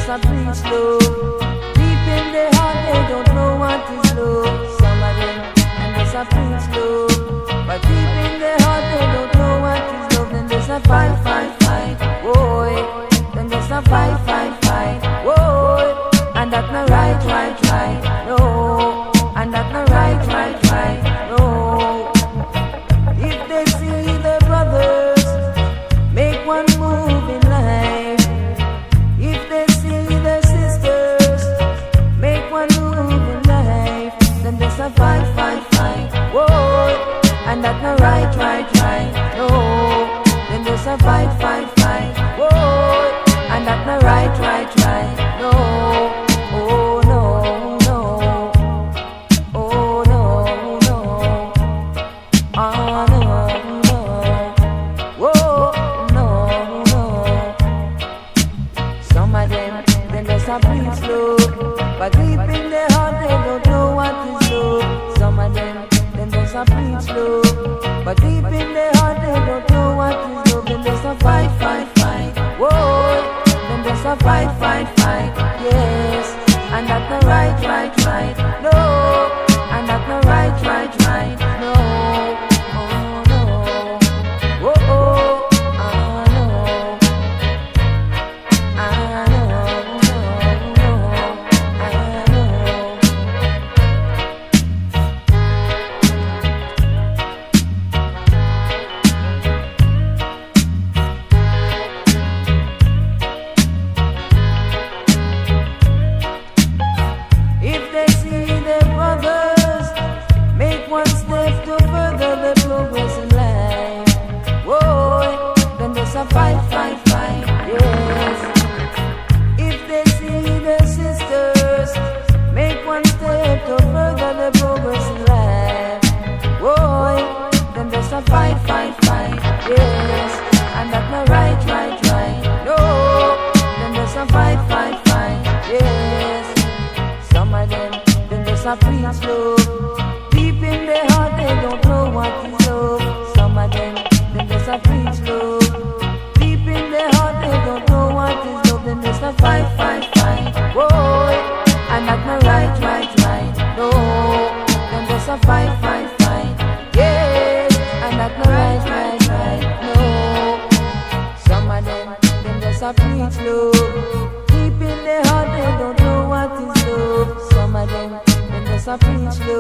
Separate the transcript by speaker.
Speaker 1: just a preach love. Deep in their heart they don't know what is love. Some of them and just a preach love, but deep in their heart they don't know what is love. Then just a fight, boy. Then just a fight, boy. And that's not right, no. And that's not right, no. If they see their brothers make one move in life, if they see their sisters make one move in life, then there's a fight, whoa. And that's not right, no. Then there's a fight, whoa. And that's not right, no. Oh no, no. Oh no, no. Oh no, no. Whoa, no, no. Some of them just a preach love, but deep in their heart they don't know what is love. Some of them just a preach love, but deep in their heart they don't know what is love. Then just a fight, whoa. Then just a fight, yes. And that's not right, no. And that's not right, no. Oh no, oh oh, I know, I know, I know. If they see their brothers make one step to further their progress in life, whoa, then there's a fight, yes. If they see their sisters make one step to further their progress in life, whoa, then there's a fight, yes. And that's not right, no. Then there's a fight, yes. Some of them just a preach love. Deep in their heart they don't know what is love. Some of them just a preach love. Deep in their heart they don't know what is love. Then just a fight, whoa. And that's not right, no. Then just a fight, yes. And that's not right, no. Some of them just a preach love. Deep in their heart they don't know what is love. Some of them just a preach love.